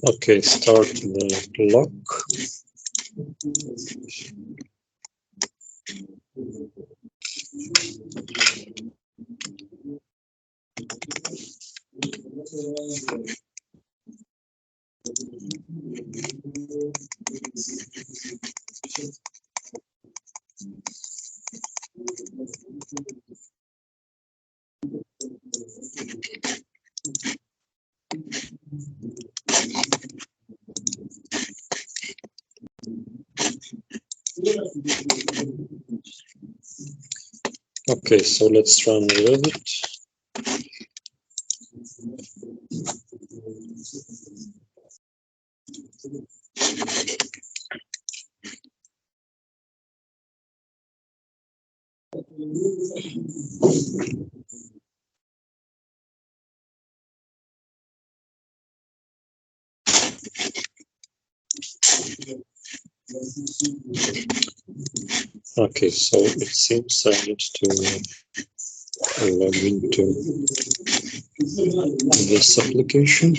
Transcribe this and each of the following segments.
Okay, start the lock. Okay, so let's run Revit. Okay, so it seems I need to log into this application.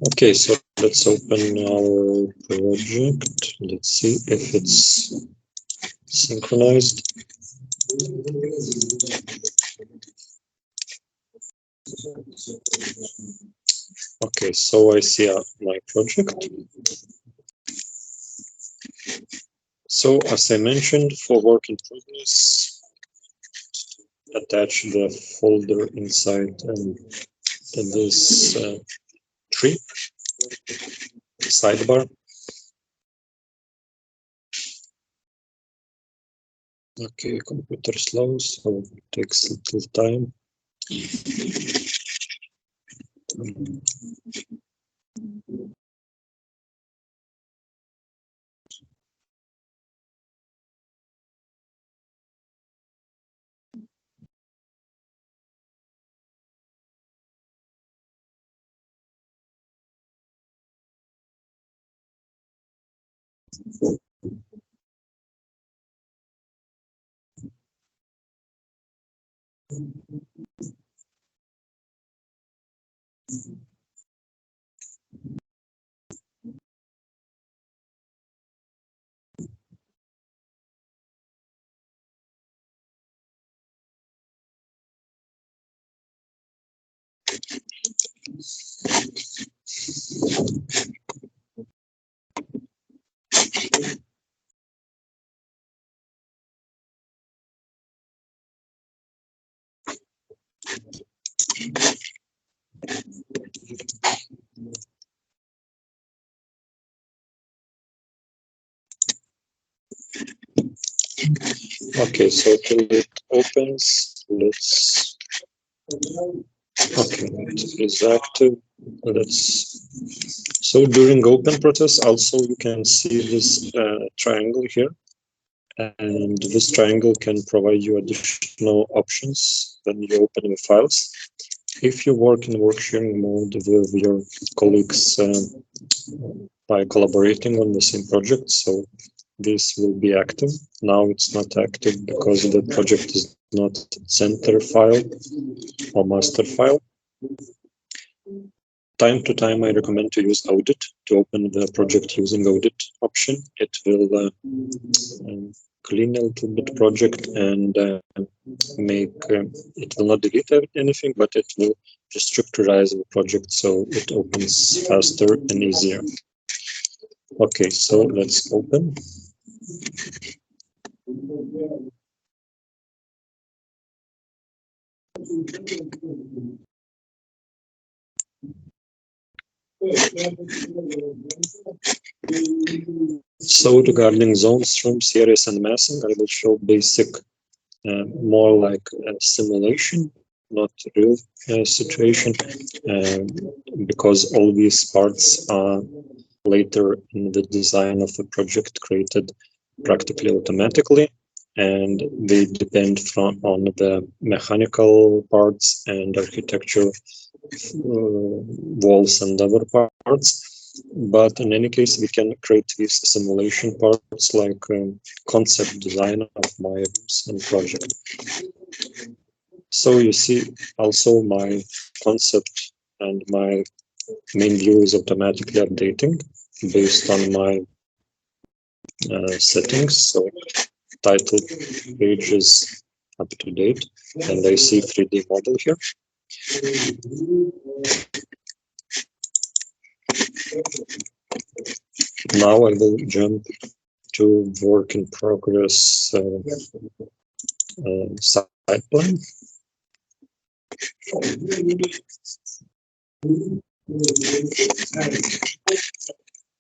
Okay, so let's open our project. Let's see if it's synchronized. Okay, so I see my project. So as I mentioned, for work in progress, attach the folder inside this tree sidebar. Okay, computer slow, so it takes a little time. Okay, so till it opens, let's. Okay, it is active. So during open process, also you can see this triangle here, and this triangle can provide you additional options when you open the files. If you work in work sharing mode with your colleagues by collaborating on the same project, so this will be active. Now it's not active because the project is not center file or master file. Time to time, I recommend to use Audit to open the project using Audit option. It will clean a little bit project and make it will not delete anything, but it will just structurize the project so it opens faster and easier. Okay, so let's open. So regarding zones, rooms, areas, and massing, I will show basic, more like a simulation, not real situation, because all these parts are later in the design of the project created practically automatically, and they depend on the mechanical parts and architecture, walls and other parts. But in any case, we can create these simulation parts like concept design of my rooms and project. So you see also my concept and my main view is automatically updating based on my settings. So title page is up to date, and I see 3D model here. Now I will jump to work in progress site plan.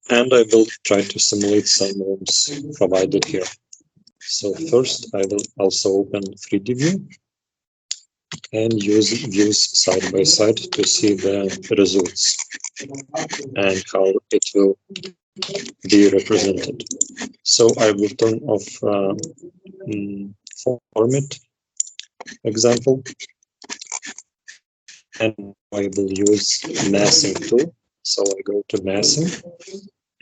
And I will try to simulate some rooms provided here. So first I will also open 3D view and use views side by side to see the results and how it will be represented. So I will turn off format example, and I will use massing tool. So I go to massing,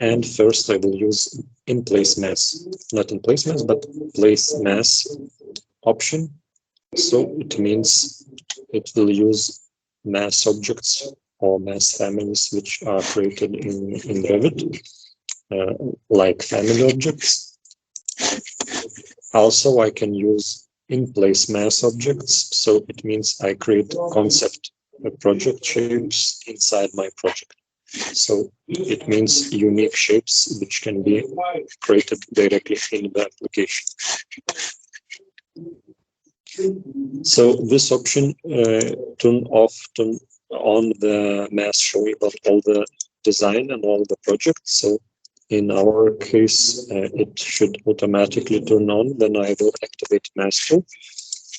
and first I will use in place mass, not in place mass, but place mass option. So it means it will use mass objects or mass families which are created in Revit, like family objects. Also, I can use in-place mass objects. So it means I create concept project shapes inside my project. So it means unique shapes which can be created directly in the application. So this option turn on the mass showing of all the design and all the projects. So in our case, it should automatically turn on. Then I will activate mass tool.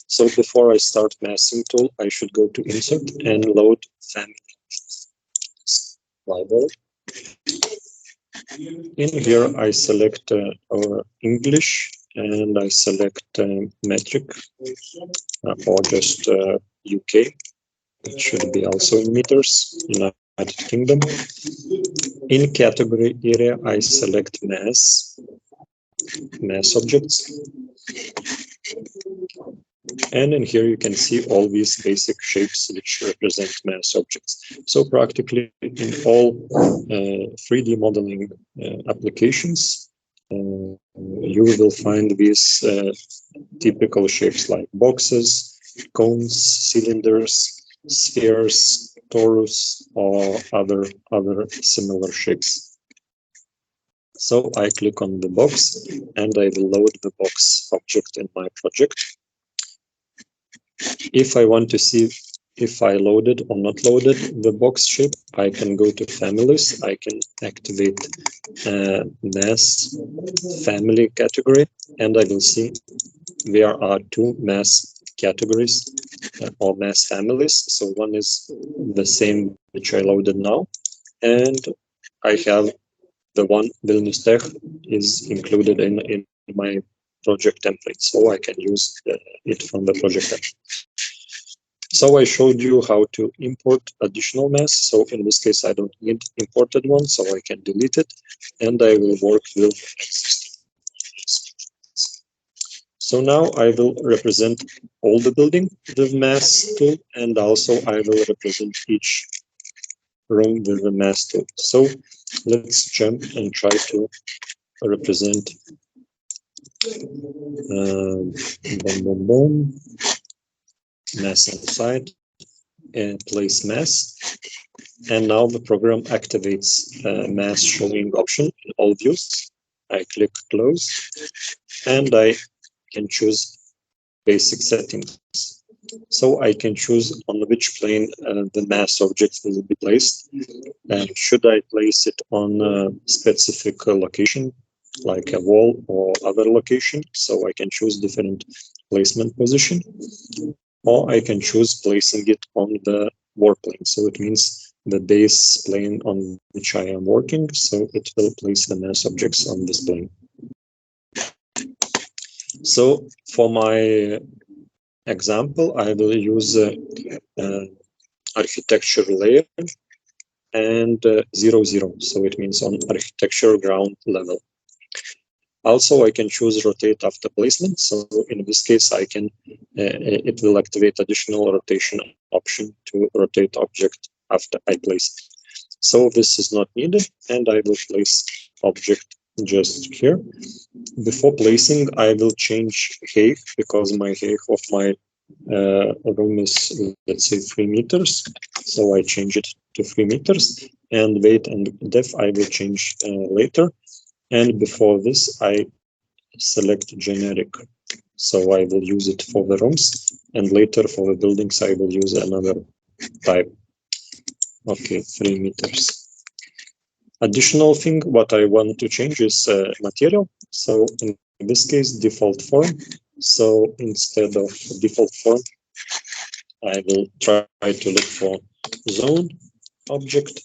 So before I start massing tool, I should go to insert and load family library. In here, I select our English and I select metric or just UK. It should be also in meters, United Kingdom. In category area, I select mass objects. And in here you can see all these basic shapes which represent mass objects. So practically in all 3D modeling applications, you will find these typical shapes like boxes, cones, cylinders, spheres, torus, or other similar shapes. So I click on the box and I will load the box object in my project. If I want to see if I loaded or not loaded the box shape, I can go to families. I can activate mass family category, and I will see there are two mass categories or mass families. So one is the same which I loaded now, and I have the one Vilnius Tech is included in my project template, so I can use it from the project template. So I showed you how to import additional mass. So in this case, I don't need imported one, so I can delete it, and I will work with existing. So now I will represent all the building with mass tool, and also I will represent each room with the mass tool. So let's jump and try to represent mass inside and place mass. And now the program activates mass showing option in all views. I click close, and I can choose basic settings. So I can choose on which plane the mass object will be placed. And should I place it on a specific location, like a wall or other location? So I can choose different placement position, or I can choose placing it on the work plane. So it means the base plane on which I am working. So it will place the mass objects on this plane. So for my example, I will use architecture layer and 0, 0. So it means on architecture ground level. Also, I can choose rotate after placement. So in this case, I can it will activate additional rotation option to rotate object after I place it. So this is not needed, and I will place object just here. Before placing, I will change height because my height of my room is, let's say, 3 meters. So I change it to 3 meters, and weight and depth I will change later. And before this, I select generic. So I will use it for the rooms, and later for the buildings, I will use another type. Okay, 3 meters. Additional thing, what I want to change is material. So in this case, default form. So instead of default form, I will try to look for zone, object,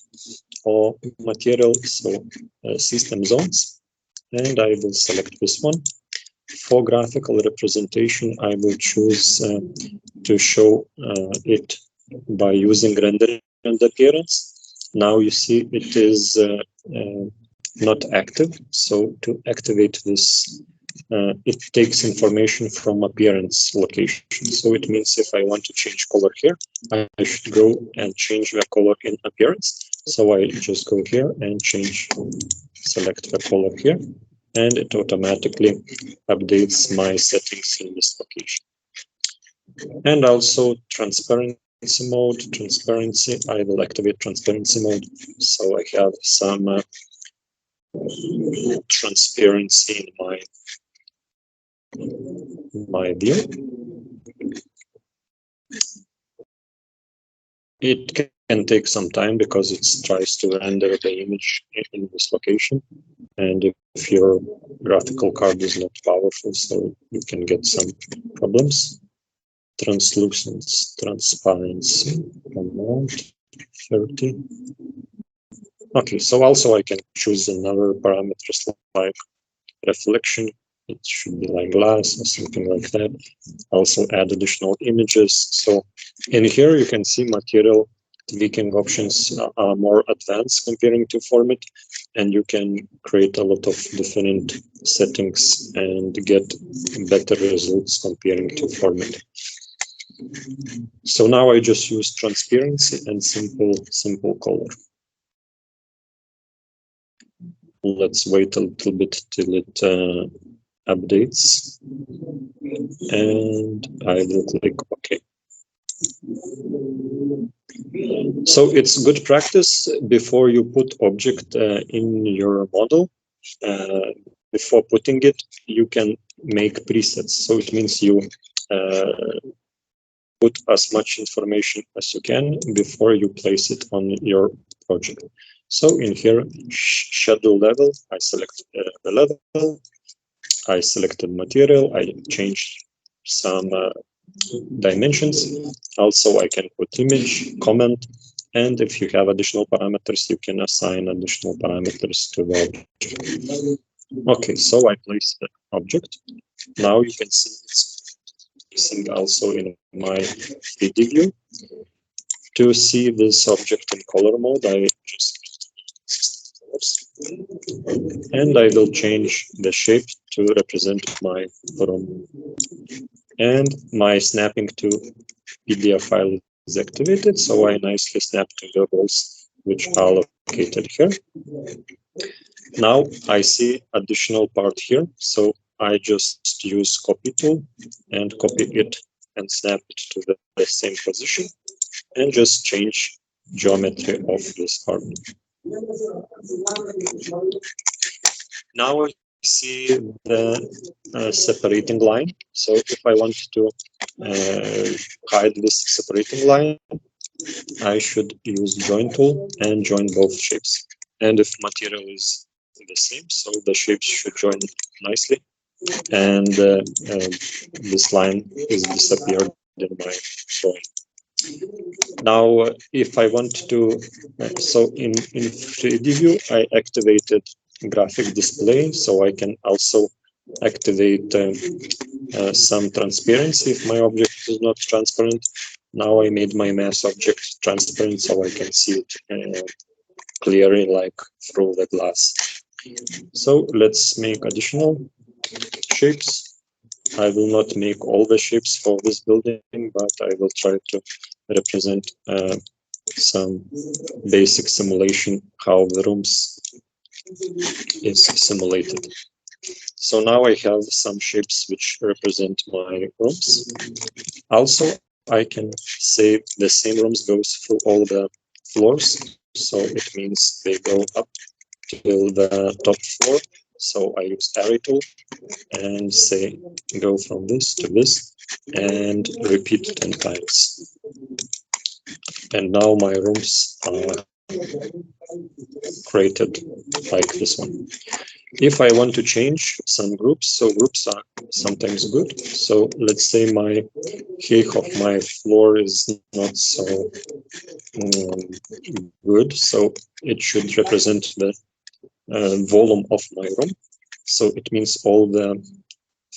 or material, so system zones, and I will select this one. For graphical representation, I will choose to show it by using render and appearance. Now you see it is not active. So to activate this, it takes information from appearance location. So it means if I want to change color here, I should go and change the color in appearance. So I just go here and select the color here, and it automatically updates my settings in this location. And also transparency mode. Transparency, I will activate transparency mode. So I have some transparency in my view. It can take some time because it tries to render the image in this location. And if your graphical card is not powerful, so you can get some problems. Translucence, transparency, amount 30. Okay, so also I can choose another parameters like reflection. It should be like glass or something like that. Also add additional images. So in here you can see material tweaking options are more advanced comparing to format, and you can create a lot of different settings and get better results comparing to format. So now I just use transparency and simple color. Let's wait a little bit till it updates, and I will click OK. So it's good practice before you put object in your model. Before putting it, you can make presets. So it means you put as much information as you can before you place it on your project. So in here, schedule level, I select the level, I selected material, I changed some dimensions. Also, I can put image, comment, and if you have additional parameters, you can assign additional parameters to the object. Okay, so I place the object. Now you can see it's focusing also in my 3D view. To see this object in color mode, I just and I will change the shape to represent my room. And my snapping to PDF file is activated, so I nicely snap to the roles which are located here. Now I see additional part here, so I just use copy tool and copy it and snap it to the same position and just change geometry of this part. Now I see the separating line. So if I want to hide this separating line, I should use join tool and join both shapes. And if material is the same, so the shapes should join nicely, and this line is disappeared in my drawing. Now, if I want to, so in 3D view, I activated graphic display, so I can also activate some transparency if my object is not transparent. Now I made my mesh object transparent, so I can see it clearly, like through the glass. So let's make additional shapes. I will not make all the shapes for this building, but I will try to represent some basic simulation how the rooms is simulated. So now I have some shapes which represent my rooms. Also, I can say the same rooms goes through all the floors. So it means they go up till the top floor. So I use array tool and say go from this to this and repeat 10 times. And now my rooms are created like this one. If I want to change some groups, so groups are sometimes good. So let's say my height of my floor is not so good. So it should represent the volume of my room. So it means all the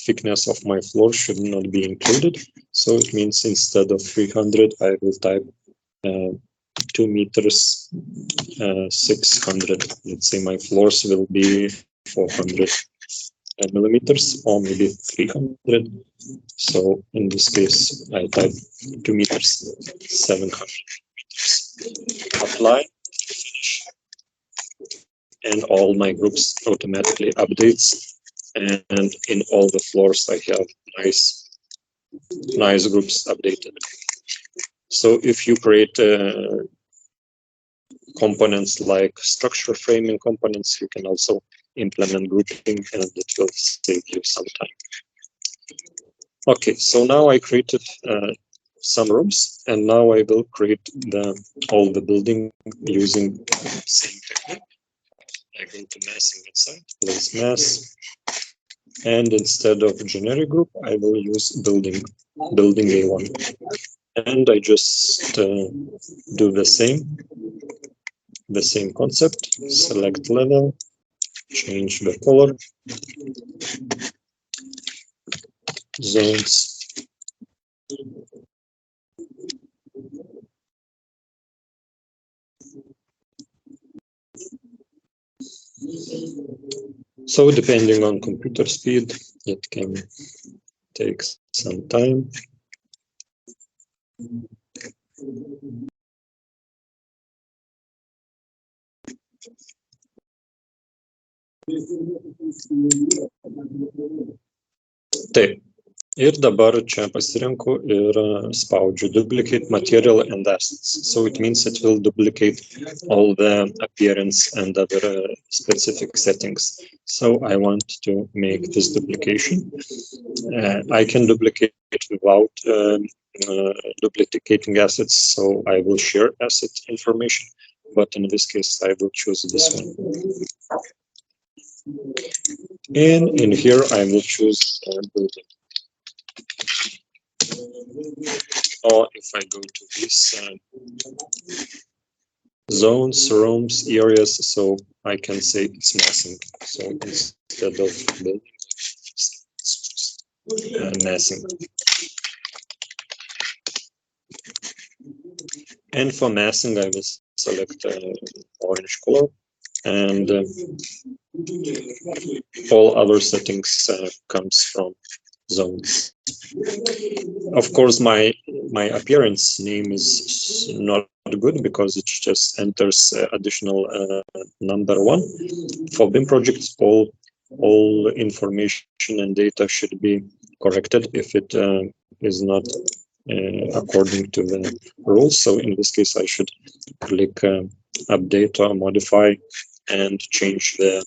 thickness of my floor should not be included. So it means instead of 300, I will type 2 meters 600. Let's say my floors will be 400 millimeters or maybe 300. So in this case, I type 2 meters 700 meters. Apply, finish, and all my groups automatically updates. And in all the floors, I have nice groups updated. So if you create components like structure framing components, you can also implement grouping, and it will save you some time. Okay, so now I created some rooms, and now I will create all the building using the same technique. I go to massing inside, place mass, and instead of generic group, I will use building A1. And I just do the same concept, select level, change the color, zones, so depending on computer speed, it can take some time. Taip. Ir dabar čia pasirenku ir spaudžiu duplicate material and assets. So it means it will duplicate all the appearance and other specific settings. So I want to make this duplication. I can duplicate without duplicating assets. So I will share asset information, but in this case, I will choose this one. And in here, I will choose building. Or if I go to this zones, rooms, areas, so I can say it's massing. So instead of building, massing. And for massing, I will select orange color, and all other settings comes from zones. Of course, my appearance name is not good because it just enters additional number 1. For BIM projects, all information and data should be corrected if it is not according to the rules. So in this case, I should click update or modify and change the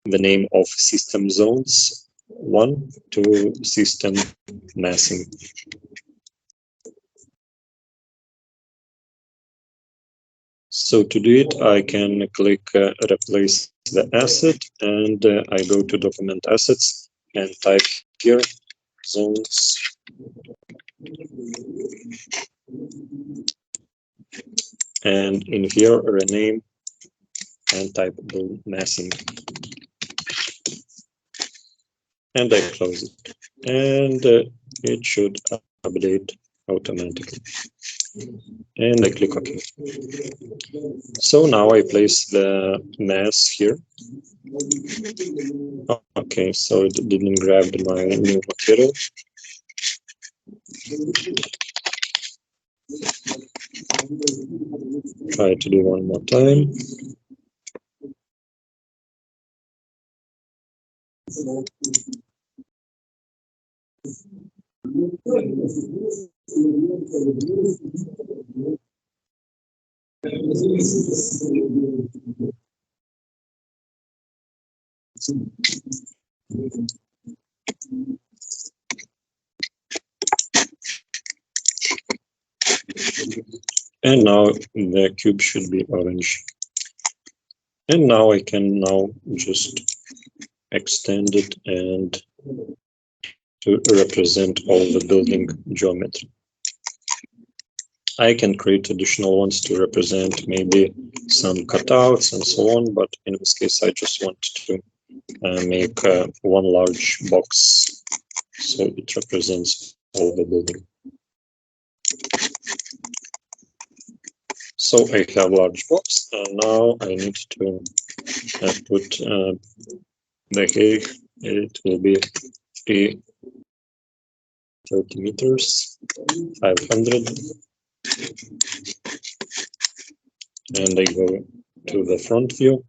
name of system zones 1 to system massing. So to do it, I can click replace the asset, and I go to document assets and type here zones. And in here, rename and type the massing. And I close it. And it should update automatically. And I click OK. So now I place the mass here. Okay, so it didn't grab my new material. Try to do one more time. And now the cube should be orange. And now I can just extend it and to represent all the building geometry. I can create additional ones to represent maybe some cutouts and so on, but in this case, I just want to make one large box so it represents all the building. So I have large box, and now I need to put the height. It will be 30 meters, 500. And I go to the front view.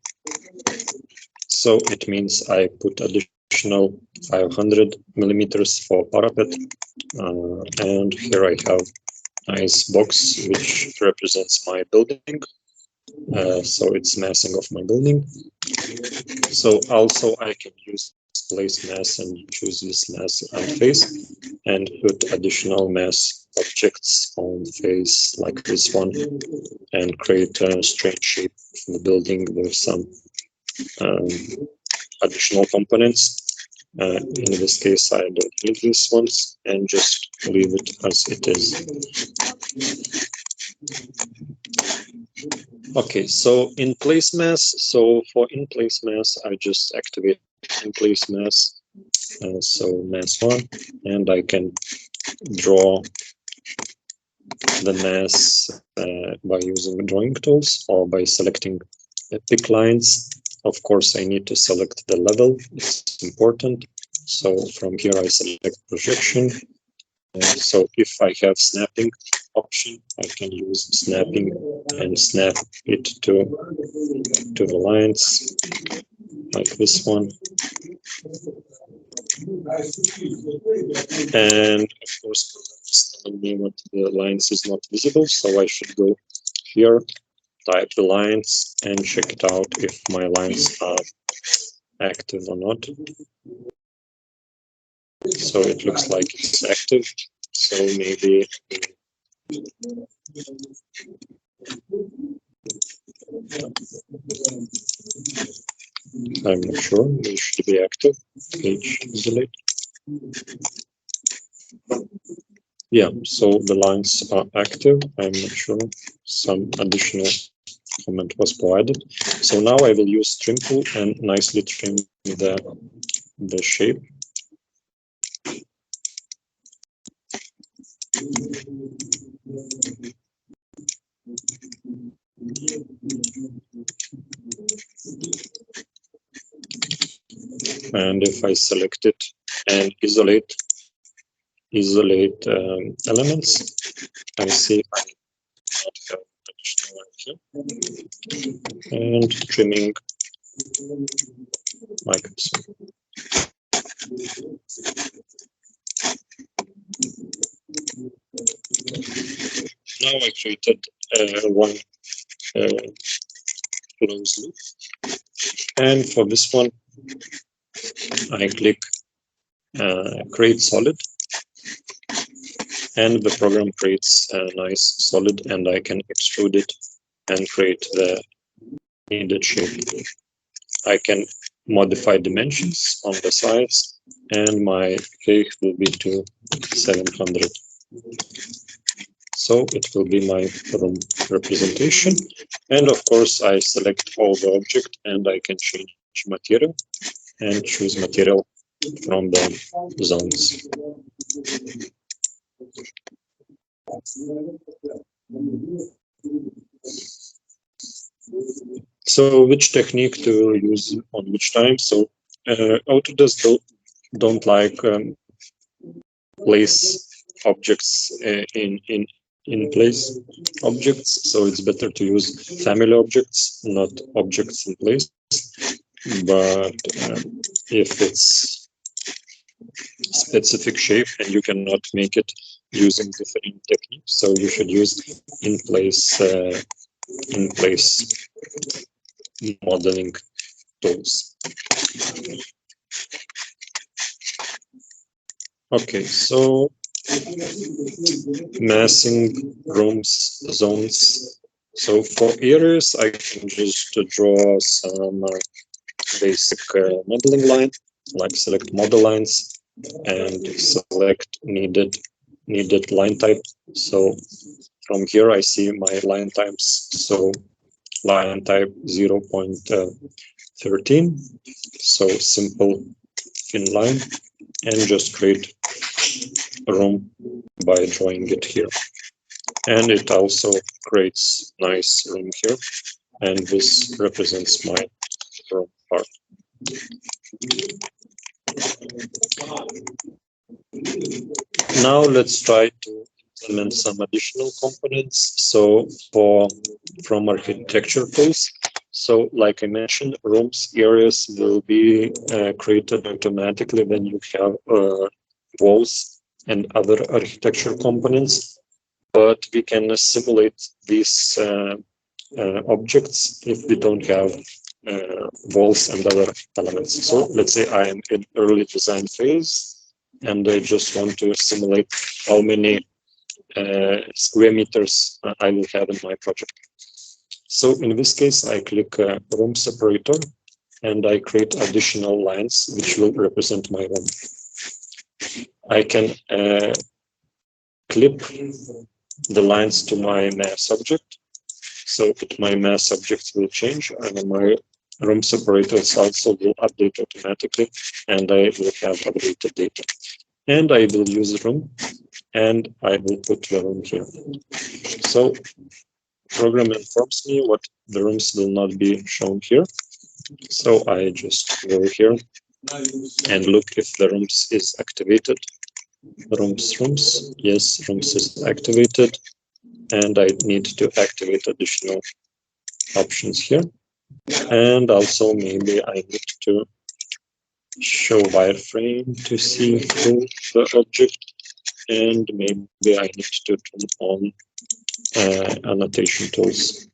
So it means I put additional 500 millimeters for parapet. And here I have nice box which represents my building. So it's massing of my building. So also I can use place mass and choose this mass on face and put additional mass objects on face like this one and create a strange shape of the building with some additional components. In this case, I don't need these ones and just leave it as it is. Okay, so in place mass. So for in place mass, I just activate in place mass. So mass 1, and I can draw the mass by using drawing tools or by selecting pick lines. Of course, I need to select the level. It's important. So from here, I select projection. So if I have snapping option, I can use snapping and snap it to the lines like this one. And of course, it's telling me what the lines is not visible, so I should go here, type the lines, and check it out if my lines are active or not. So it looks like it's active. So maybe I'm not sure. They should be active. Page delete. Yeah, so the lines are active. I'm not sure. Some additional comment was provided. So now I will use trim tool and nicely trim the shape. And if I select it and isolate elements, I see I not have additional one here. And trimming my cursor. Now I created one closed loop, and for this one I click create solid, and the program creates a nice solid, and I can extrude it and create the needed shape. I can modify dimensions on the sides, and my K will be to 700. So it will be my room representation. And of course, I select all the object, and I can change material and choose material from the zones. So which technique to use on which time? So Autodesk don't like place objects in place objects, so it's better to use family objects, not objects in place. But if it's specific shape and you cannot make it using different techniques, so you should use in place modeling tools. Okay, so massing rooms, zones. So for areas, I can just draw some basic modeling line, like select model lines and select needed line type. So from here, I see my line types. So line type 0.13. So simple thin line, and just create a room by drawing it here. And it also creates nice room here, and this represents my room part. Now let's try to implement some additional components. So from architecture tools, so like I mentioned, rooms areas will be created automatically when you have walls and other architecture components, but we can simulate these objects if we don't have walls and other elements. So let's say I am in early design phase, and I just want to simulate how many square meters I will have in my project. So in this case, I click room separator, and I create additional lines which will represent my room. I can clip the lines to my mass object, so my mass object will change, and my room separators also will update automatically, and I will have updated data. And I will use room, and I will put the room here. So program informs me what the rooms will not be shown here. So I just go here and look if the rooms is activated. Rooms, yes, rooms is activated, and I need to activate additional options here. And also maybe I need to show wireframe to see through the object, and maybe I need to turn on annotation tools.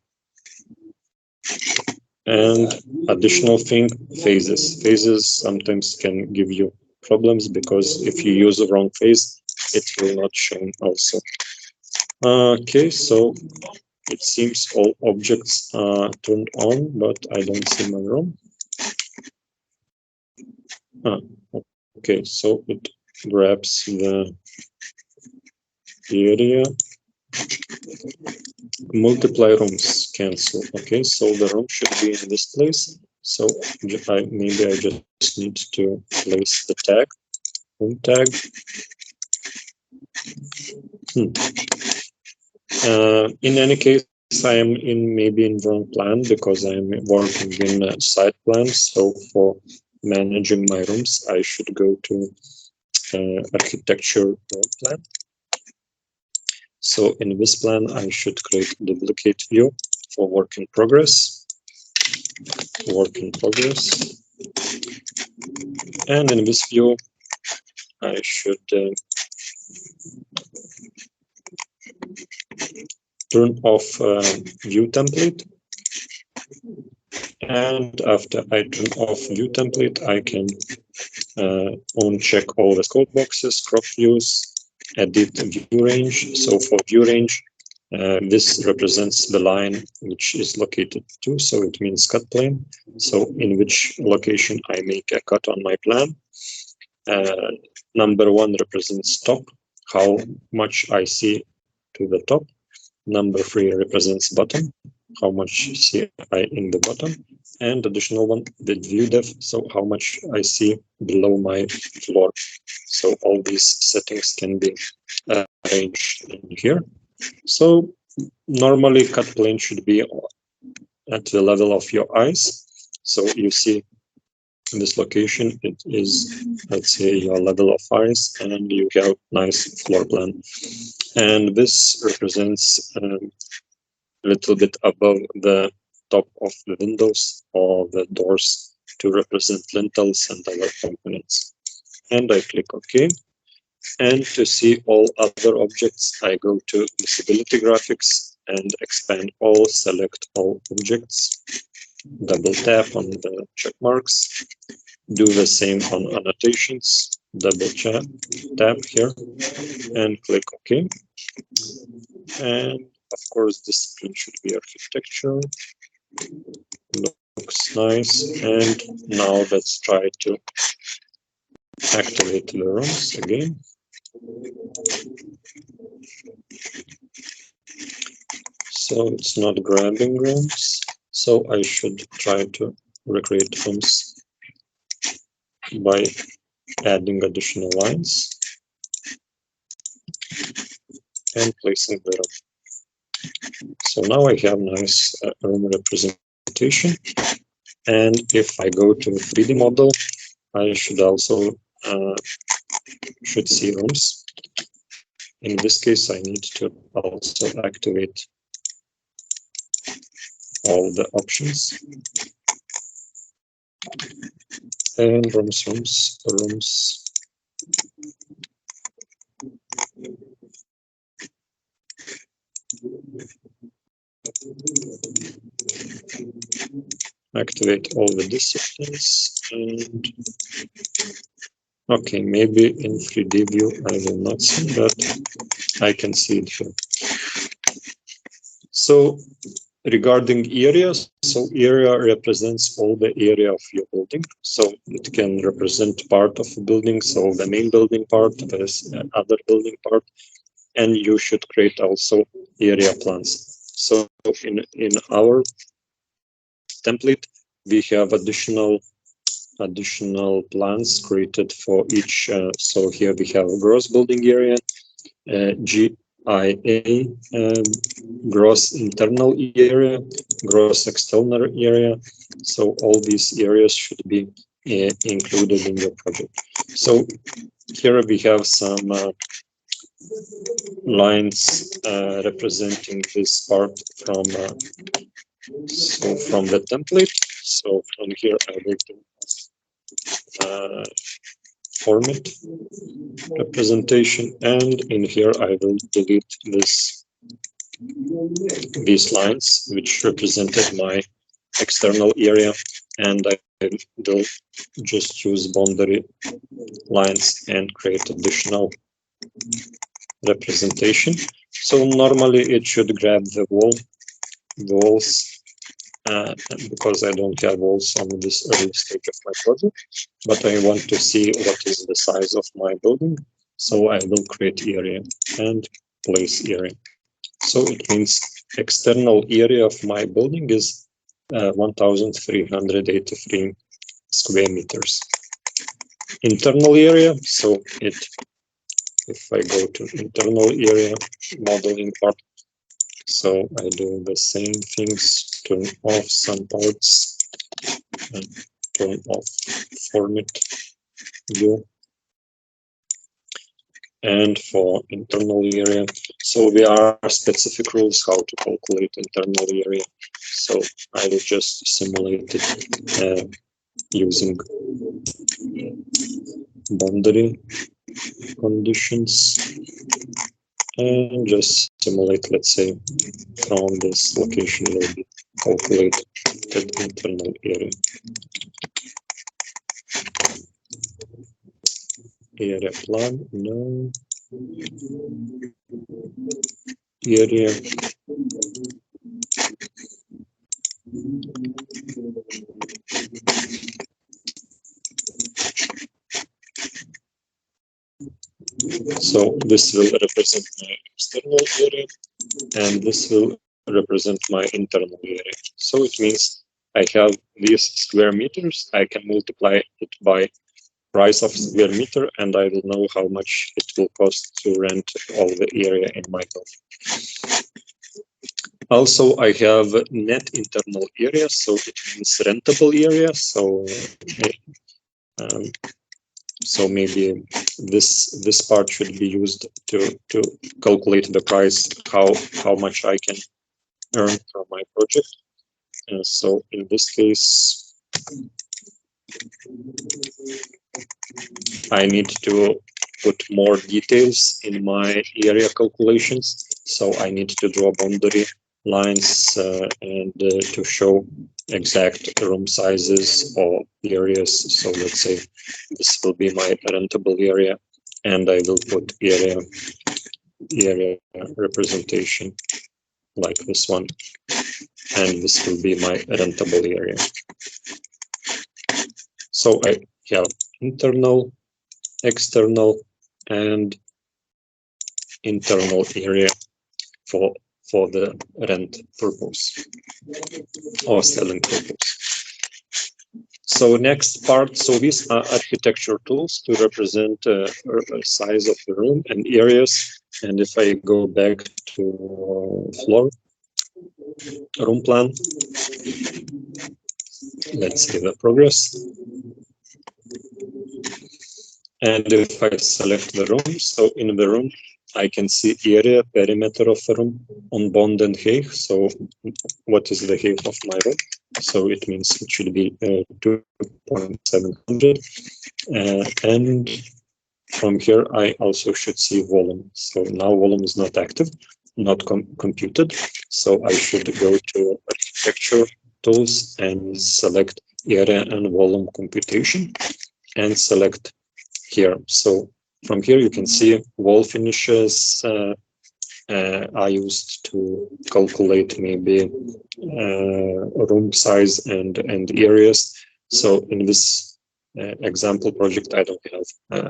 And additional thing, phases. Phases sometimes can give you problems, because if you use the wrong phase, it will not show also. Okay, so it seems all objects are turned on, but I don't see my room. Okay, so it grabs the area. Multiply rooms, cancel. Okay, so the room should be in this place. So maybe I just need to place the tag, room tag. In any case, I am maybe in wrong plan because I'm working in site plan. So for managing my rooms, I should go to architecture plan. So in this plan, I should create a duplicate view for work in progress. And in this view, I should turn off view template. And after I turn off view template, I can uncheck all the scope boxes, crop views, edit view range. So for view range, this represents the line which is located to, so it means cut plane. So in which location I make a cut on my plan. Number 1 represents top, how much I see to the top. Number 3 represents bottom, how much see I in the bottom. And additional one, the view depth, so how much I see below my floor. So all these settings can be arranged in here. So normally cut plane should be at the level of your eyes. So you see in this location, it is, let's say, your level of eyes, and you have nice floor plan. And this represents a little bit above the top of the windows or the doors to represent lintels and other components. And I click OK. And to see all other objects, I go to visibility graphics and expand all, select all objects, double tap on the check marks, do the same on annotations, double tap here, and click OK. And of course, discipline should be architecture. Looks nice. And now let's try to activate the rooms again. So it's not grabbing rooms. So I should try to recreate rooms by adding additional lines and placing the room. So now I have nice room representation. And if I go to 3D model, I should also should see rooms. In this case, I need to also activate all the options. And rooms. Activate all the disciplines. And okay, maybe in 3D view I will not see that. I can see it here. So regarding areas, so area represents all the area of your building. So it can represent part of a building, so the main building part, there's other building part, and you should create also area plans. So in our template, we have additional plans created for each. So here we have gross building area, GIA, gross internal area, gross external area. So all these areas should be included in your project. So here we have some lines representing this part from the template. So from here I will do format representation, and in here I will delete these lines which represented my external area, and I will just use boundary lines and create additional representation. So normally it should grab the walls, because I don't have walls on this early stage of my project, but I want to see what is the size of my building. So I will create area and place area. So it means external area of my building is 1,383 square meters. Internal area, so if I go to internal area modeling part, So I do the same things, turn off some parts and turn off format view. And for internal area, so there are specific rules how to calculate internal area. So I will just simulate it using boundary conditions and just simulate, let's say, from this location will be calculated internal area. Area plan, no. Area. So this will represent my external area, and this will represent my internal area. So it means I have these square meters. I can multiply it by price of square meter, and I will know how much it will cost to rent all the area in my building. Also, I have net internal area, so it means rentable area. So, so maybe this part should be used to calculate the price, how much I can earn from my project. And so in this case, I need to put more details in my area calculations. So I need to draw boundary lines and to show exact room sizes or areas. So let's say this will be my rentable area, and I will put area representation like this one, and this will be my rentable area. So I have internal, external, and internal area for the rent purpose or selling purpose. So next part, so these are architecture tools to represent size of the room and areas. And if I go back to floor room plan, let's see the progress. And if I select the room, so in the room, I can see area, perimeter of the room, on bond and height. So what is the height of my room? So it means it should be 2.700. And from here, I also should see volume. So now volume is not active, not computed. So I should go to architecture tools and select area and volume computation and select here. So from here, you can see wall finishes are used to calculate maybe room size and areas. So in this example project, I don't have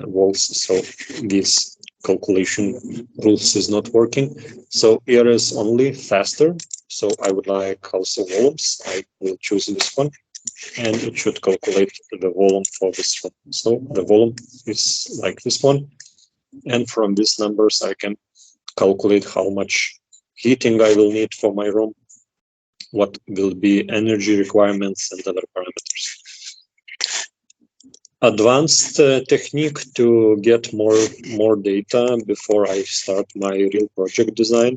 walls, so this calculation rules is not working. So areas only faster. So I would like also volumes. I will choose this one, and it should calculate the volume for this one. So the volume is like this one, and from these numbers I can calculate how much heating I will need for my room, what will be energy requirements, and other parameters. Advanced technique to get more data before I start my real project design.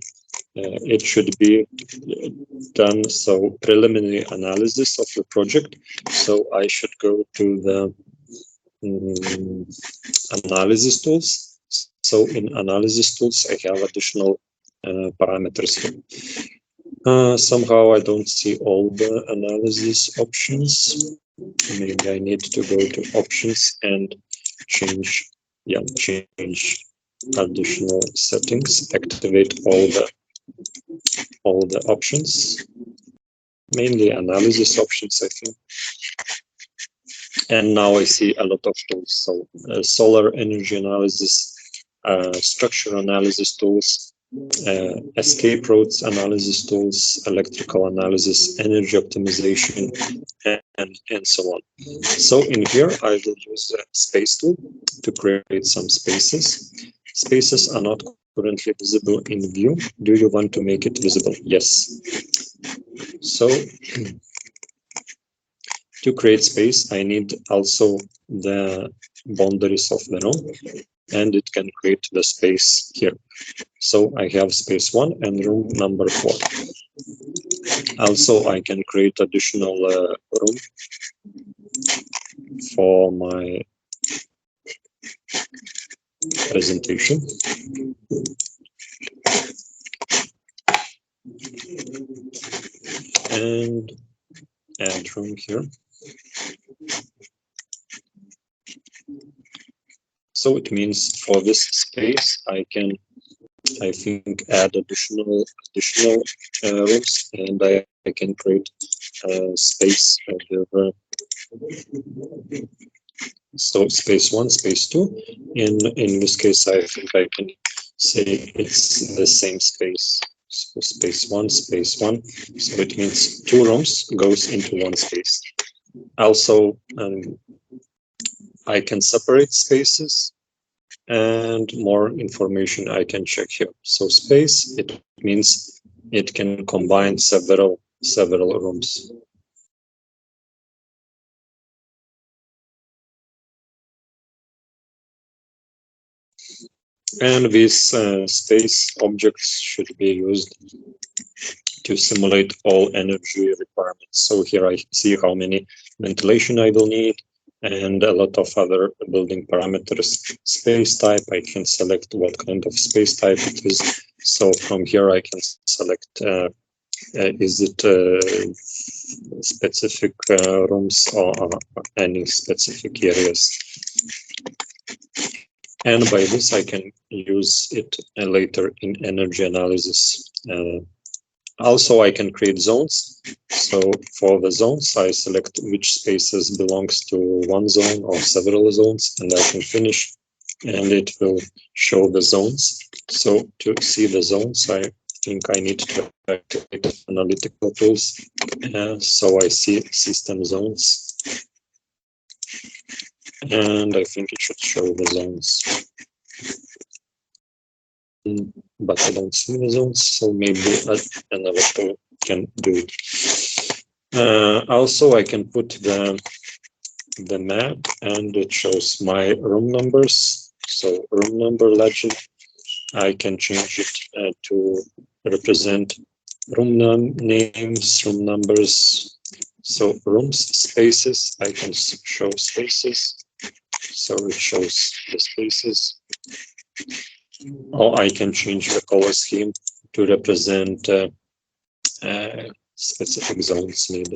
It should be done, so preliminary analysis of the project. So I should go to the analysis tools. So in analysis tools, I have additional parameters here. Somehow I don't see all the analysis options. Maybe I need to go to options and change additional settings, activate all the options, mainly analysis options, I think. And now I see a lot of tools. So solar energy analysis, structure analysis tools, escape roads analysis tools, electrical analysis, energy optimization, and so on. So in here, I will use the space tool to create some spaces. Spaces are not currently visible in view. Do you want to make it visible? Yes. So to create space, I need also the boundaries of the room, and it can create the space here. So I have space 1 and room number 4. Also, I can create additional room for my presentation. And add room here. So it means for this space, I think add additional rooms, and I can create space over. So space 1, space 2. In this case, I think I can say it's the same space. So space 1, space 1. So it means 2 rooms goes into 1 space. Also, I can separate spaces, and more information I can check here. So space, it means it can combine several rooms. And these space objects should be used to simulate all energy requirements. So here I see how many ventilation I will need, and a lot of other building parameters. Space type, I can select what kind of space type it is. So from here I can select is it specific rooms or any specific areas. And by this I can use it later in energy analysis. Also, I can create zones. So for the zones, I select which spaces belongs to one zone or several zones, and I can finish, and it will show the zones. So to see the zones, I think I need to activate analytical tools. So I see system zones, and I think it should show the zones. But I don't see the zones, so maybe another tool can do it. Also, I can put the map, and it shows my room numbers. So room number legend, I can change it to represent room names, room numbers. So rooms, spaces, I can show spaces. So it shows the spaces. Or I can change the color scheme to represent specific zones maybe.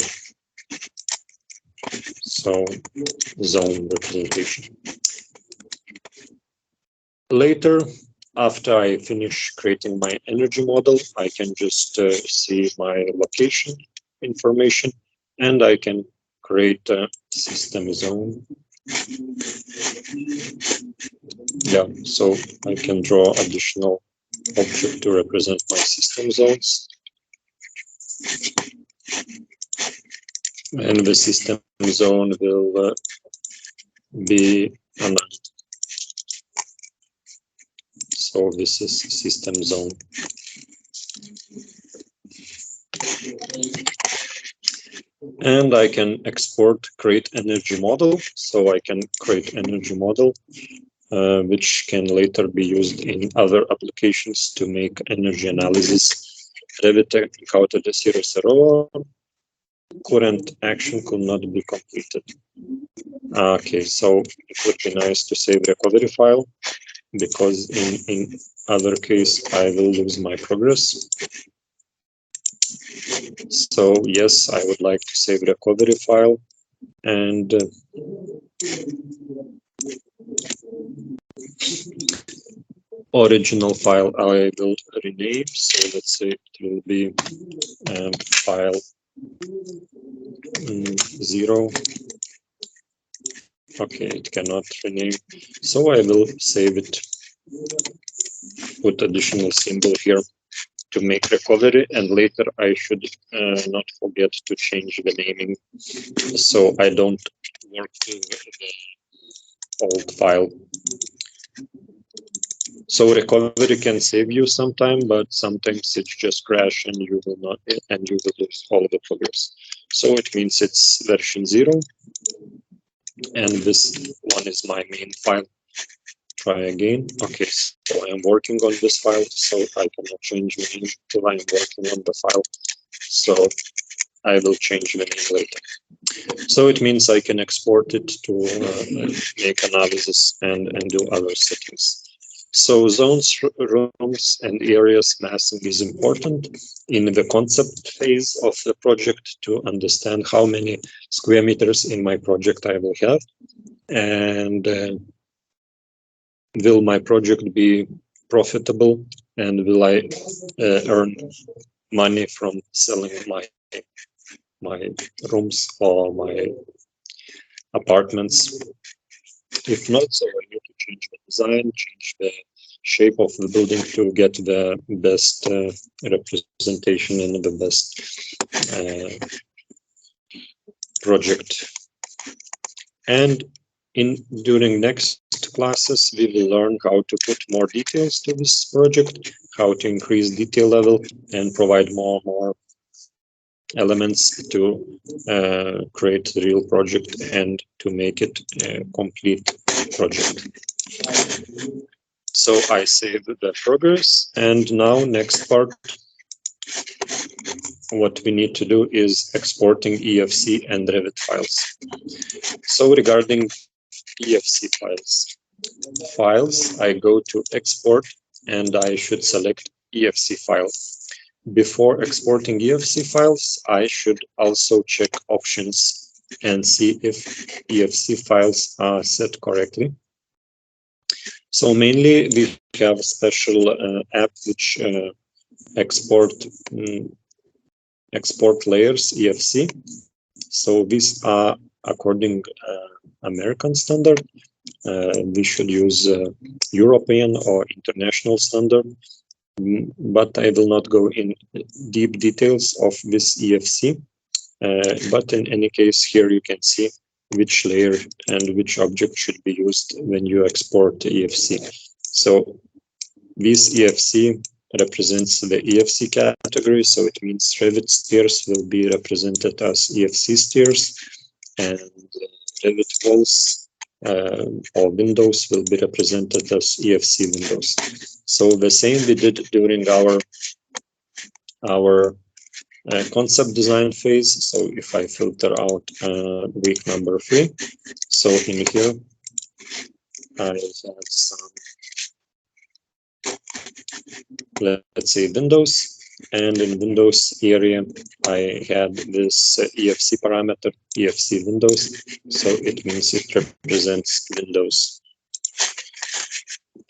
So zone representation. Later, after I finish creating my energy model, I can just see my location information, and I can create a system zone. Yeah, so I can draw additional object to represent my system zones. And the system zone will be analytical. So this is system zone. And I can export, create energy model. So I can create energy model, which can later be used in other applications to make energy analysis. Revit encountered a serious error. Current action could not be completed. Okay, so it would be nice to save recovery file, because in other case I will lose my progress. So yes, I would like to save recovery file, and original file I will rename. So let's say it will be file 0. Okay, it cannot rename. So I will save it, put additional symbol here to make recovery, and later I should not forget to change the naming, so I don't work with the old file. So recovery can save you some time, but sometimes it just crash and you will lose all the progress. So it means it's version 0, and this one is my main file. Try again. Okay, so I am working on this file, so I cannot change the name until I am working on the file. So I will change the name later. So it means I can export it to make analysis and do other settings. So zones, rooms, and areas massing is important in the concept phase of the project to understand how many square meters in my project I will have, and will my project be profitable, and will I earn money from selling my rooms or my apartments. If not, so I need to change the design, change the shape of the building to get the best representation and the best project. And during next classes, we will learn how to put more details to this project, how to increase detail level and provide more elements to create the real project and to make it a complete project. So I save the progress, and now next part, what we need to do is exporting EFC and Revit files. So regarding EFC files, I go to export and I should select EFC file. Before exporting EFC files, I should also check options and see if EFC files are set correctly. So mainly we have a special app which export layers EFC. So these are according American standard. We should use European or international standard. But I will not go in deep details of this EFC. But in any case, here you can see which layer and which object should be used when you export EFC. So this EFC represents the EFC category, so it means Revit stairs will be represented as EFC stairs, and Revit walls or windows will be represented as EFC windows. So the same we did during our concept design phase. So if I filter out week number 3, so in here I have some, let's say, windows, and in windows area I had this EFC parameter, EFC windows, so it means it represents windows.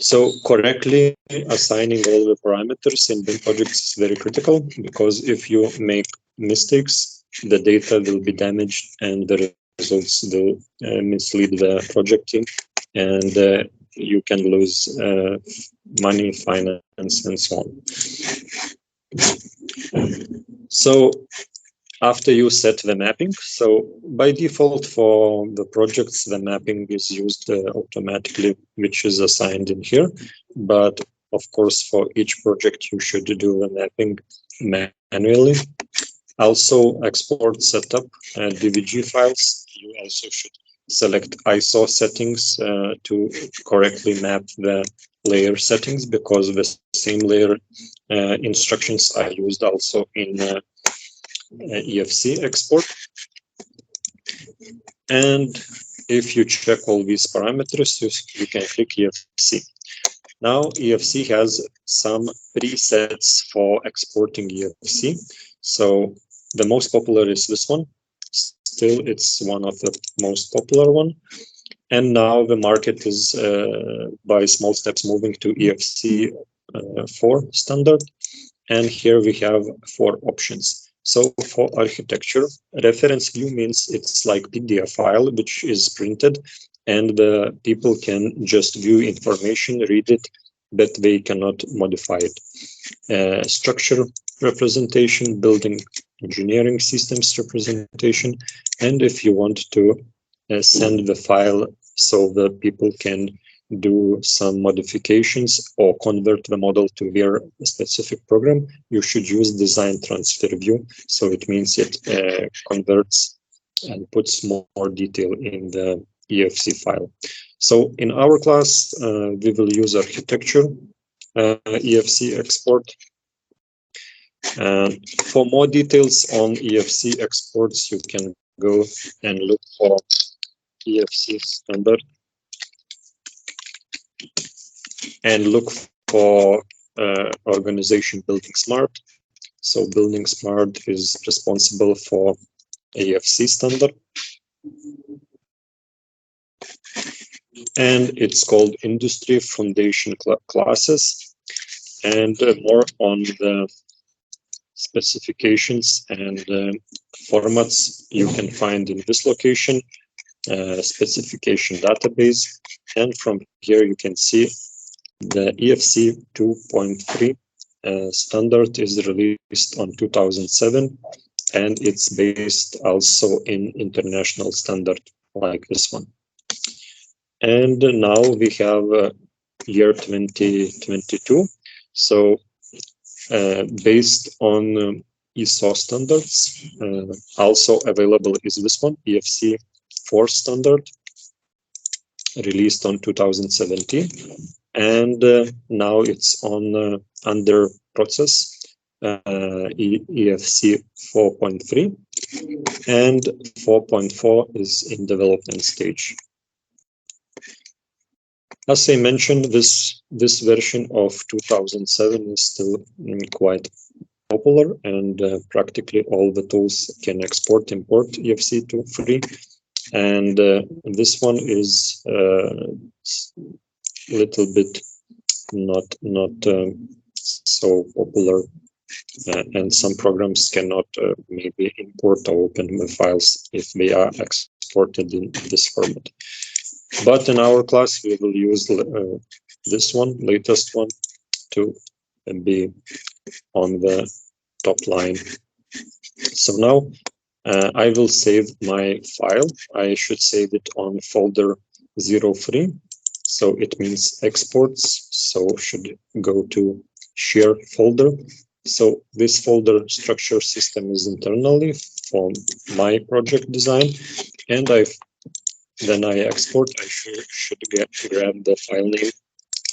So correctly assigning all the parameters in BIM projects is very critical, because if you make mistakes, the data will be damaged and the results will mislead the project team, and you can lose money, finance, and so on. So after you set the mapping, so by default for the projects, the mapping is used automatically, which is assigned in here. But of course, for each project, you should do the mapping manually. Also, export setup DVG files. You also should select ISO settings to correctly map the layer settings, because the same layer instructions are used also in EFC export. And if you check all these parameters, you can click EFC. Now EFC has some presets for exporting EFC. So the most popular is this one. Still, it's one of the most popular one. And now the market is by small steps moving to EFC 4 standard. And here we have 4 options. So for architecture, reference view means it's like PDF file which is printed, and the people can just view information, read it, but they cannot modify it. Structure representation, building engineering systems representation, and if you want to send the file so the people can do some modifications or convert the model to their specific program, you should use design transfer view. So it means it converts and puts more detail in the EFC file. So in our class, we will use architecture EFC export. For more details on EFC exports, you can go and look for EFC standard and look for organization Building Smart. So Building Smart is responsible for EFC standard. And it's called Industry Foundation Classes. And more on the specifications and formats you can find in this location, specification database. And from here you can see the EFC 2.3 standard is released on 2007, and it's based also in international standard like this one. And now we have year 2022. So based on ISO standards, also available is this one, EFC 4 standard, released on 2017. And now it's on under process, EFC 4.3, and 4.4 is in development stage. As I mentioned, this version of 2007 is still quite popular, and practically all the tools can export, import EFC 2.3. And this one is little bit not so popular, and some programs cannot maybe import or open the files if they are exported in this format. But in our class, we will use this one, latest one, to be on the top line. So now I will save my file. I should save it on folder 03. So it means exports. So should go to share folder. So this folder structure system is internally for my project design, and then I export. I should grab the file name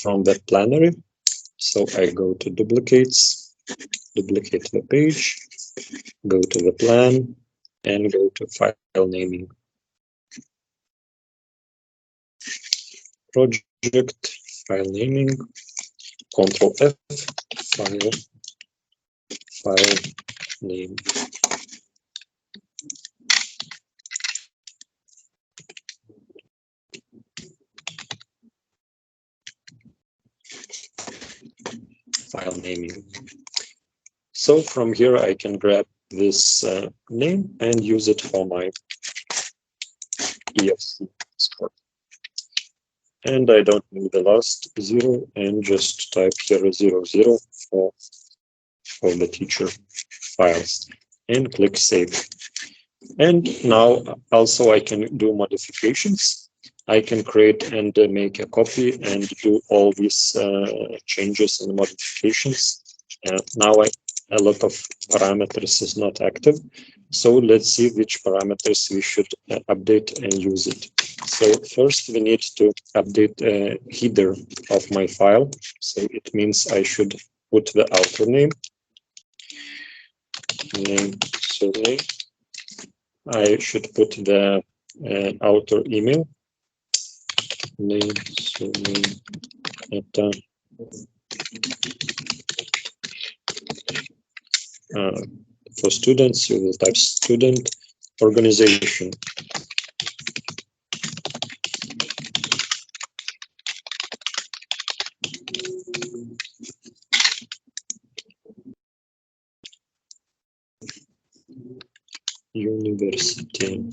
from the plenary. So I go to duplicates, duplicate the page, go to the plan, and go to file naming. Project, file naming, Control F, file name. File naming. So from here I can grab this name and use it for my EFC export. And I don't need the last 0, and just type here 00 for the teacher files, and click save. And now also I can do modifications. I can create and make a copy and do all these changes and modifications. Now a lot of parameters is not active. So let's see which parameters we should update and use it. So first we need to update a header of my file. So it means I should put the author name, surname. I should put the author email, name, surname, for students, you will type student, organization. University.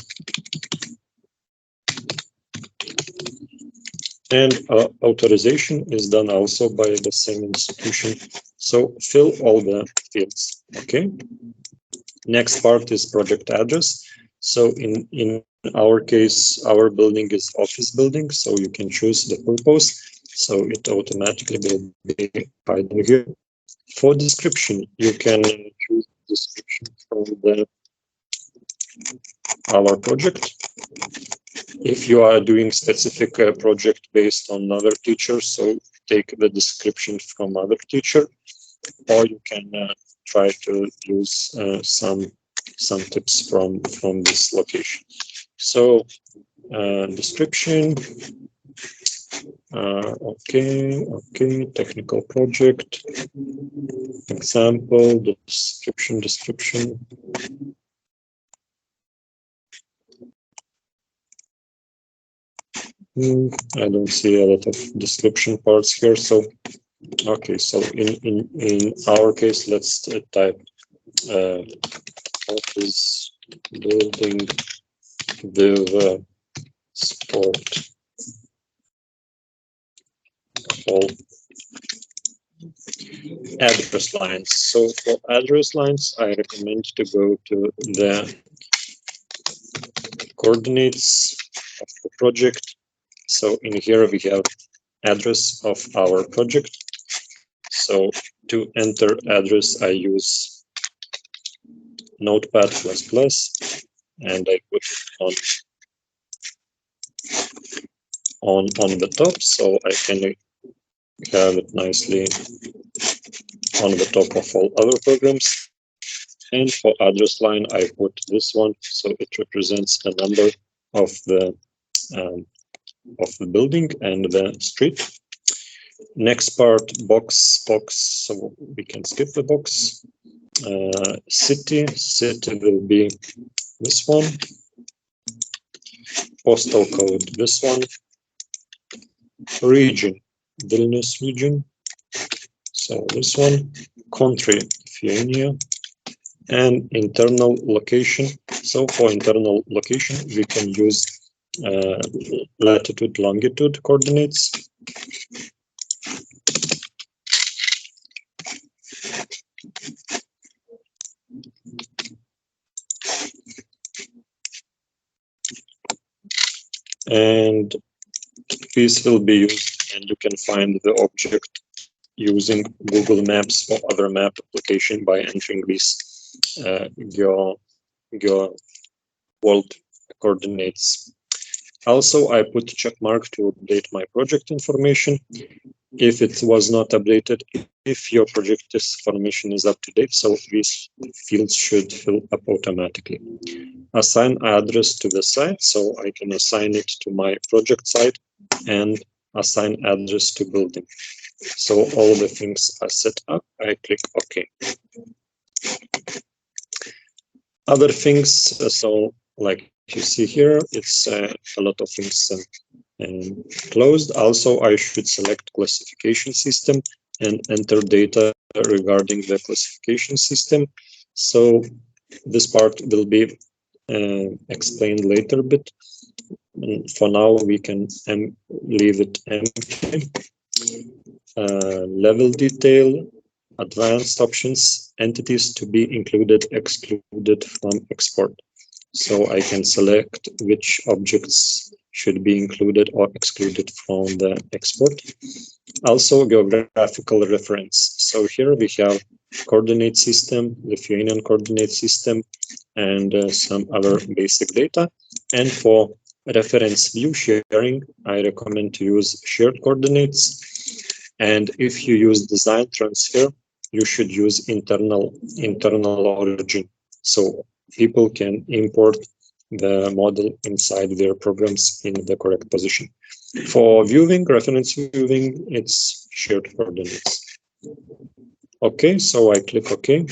And authorization is done also by the same institution. So fill all the fields. Okay. Next part is project address. So in our case, our building is office building, so you can choose the purpose. So it automatically will be hiding here. For description, you can choose description from our project. If you are doing specific project based on other teachers, so take the description from other teacher, or you can try to use some tips from this location. So description. Okay, technical project, example, description. I don't see a lot of description parts here. So, okay, so in our case, let's type office building with sport hall. Address lines. So for address lines, I recommend to go to the coordinates of the project. So in here we have address of our project. So to enter address, I use Notepad++, and I put it on the top, so I can have it nicely on the top of all other programs. And for address line, I put this one, so it represents the number of the building and the street. Next part, box, so we can skip the box. City will be this one. Postal code, this one. Region, Vilnius region. So this one. Country, Lithuania. And internal location. So for internal location, we can use latitude, longitude coordinates. And this will be used, and you can find the object using Google Maps or other map application by entering these geo world coordinates. Also, I put check mark to update my project information. If it was not updated, if your project information is up to date, so these fields should fill up automatically. Assign address to the site, so I can assign it to my project site and assign address to building. So all the things are set up. I click OK. Other things, so like you see here, it's a lot of things closed. Also, I should select classification system and enter data regarding the classification system. So this part will be explained later a bit. And for now, we can leave it empty. Level detail, advanced options, entities to be included, excluded from export. So I can select which objects should be included or excluded from the export. Also, geographical reference. So here we have coordinate system, Lithuanian coordinate system, and some other basic data. And for reference view sharing, I recommend to use shared coordinates. And if you use design transfer, you should use internal origin. So people can import the model inside their programs in the correct position. For viewing, reference viewing, it's shared coordinates. Okay, so I click OK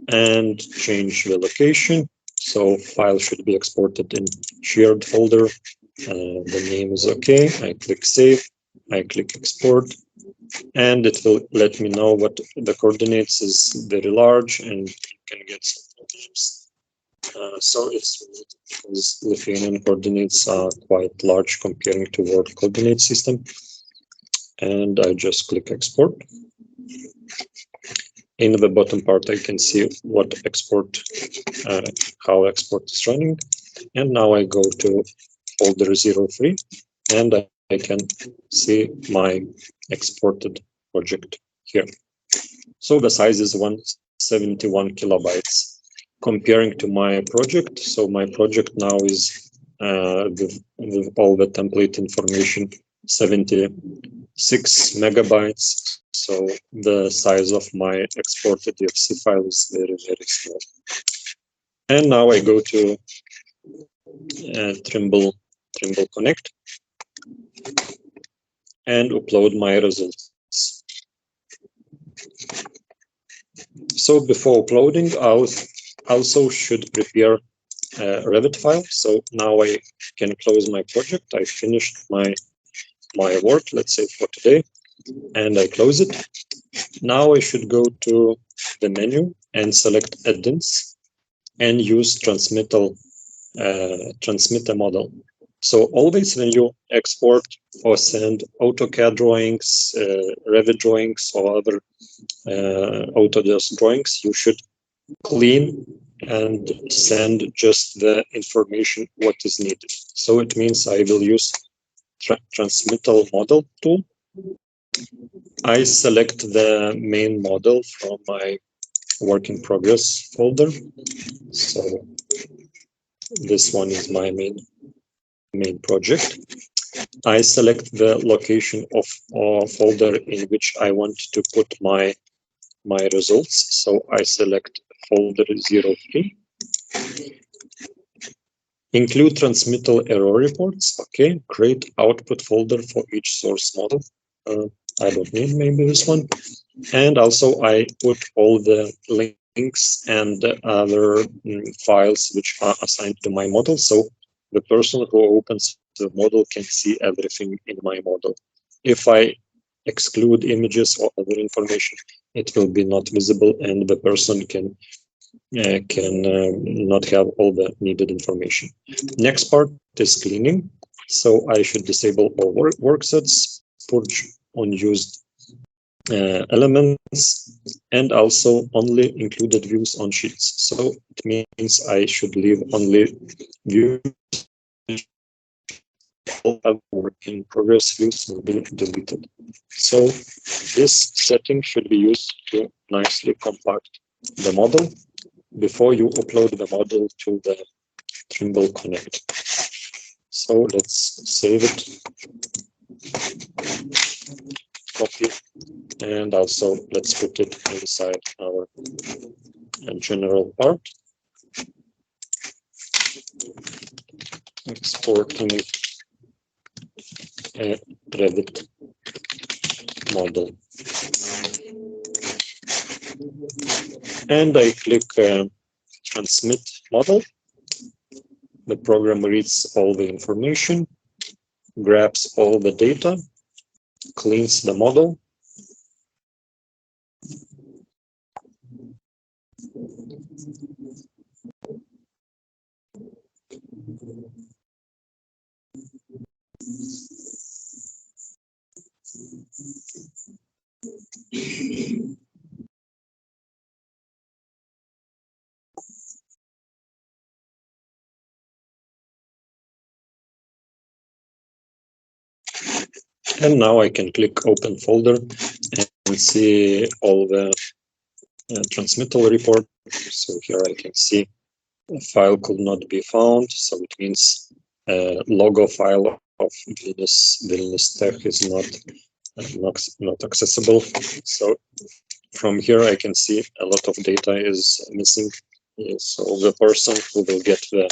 and change the location. So file should be exported in shared folder. The name is OK. I click Save. I click Export. And it will let me know what the coordinates is very large, and you can get some names. So it's because Lithuanian coordinates are quite large comparing to world coordinate system. And I just click Export. In the bottom part, I can see what export, how export is running. And now I go to folder 03, and I can see my exported project here. So the size is 171 kilobytes. Comparing to my project, so my project now is with all the template information 76 megabytes. So the size of my exported EFC file is very, very small. And now I go to Trimble Connect and upload my results. So before uploading, I also should prepare a Revit file. So now I can close my project. I finished my work, let's say for today, and I close it. Now I should go to the menu and select add-ins and use transmittal transmit a model. So always when you export or send AutoCAD drawings, Revit drawings, or other Autodesk drawings, you should clean and send just the information what is needed. So it means I will use Transmittal model tool. I select the main model from my work in progress folder. So this one is my main project. I select the location of folder in which I want to put my results. So I select folder 03. Include transmittal error reports. Okay, create output folder for each source model. I don't need maybe this one. And also I put all the links and other files which are assigned to my model. So the person who opens the model can see everything in my model. If I exclude images or other information, it will be not visible, and the person can not have all the needed information. Next part is cleaning. So I should disable all work sets, purge unused elements, and also only included views on sheets. So it means I should leave only views. All of work in progress views will be deleted. So this setting should be used to nicely compact the model before you upload the model to the Trimble Connect. So let's save it, copy, and also let's put it inside our general part. Exporting a Revit model. And I click transmit model. The program reads all the information, grabs all the data, cleans the model, and now I can click open folder and see all the transmittal report. So here I can see a file could not be found. So it means logo file of Vilnius Tech is not accessible. So from here I can see a lot of data is missing. So the person who will get the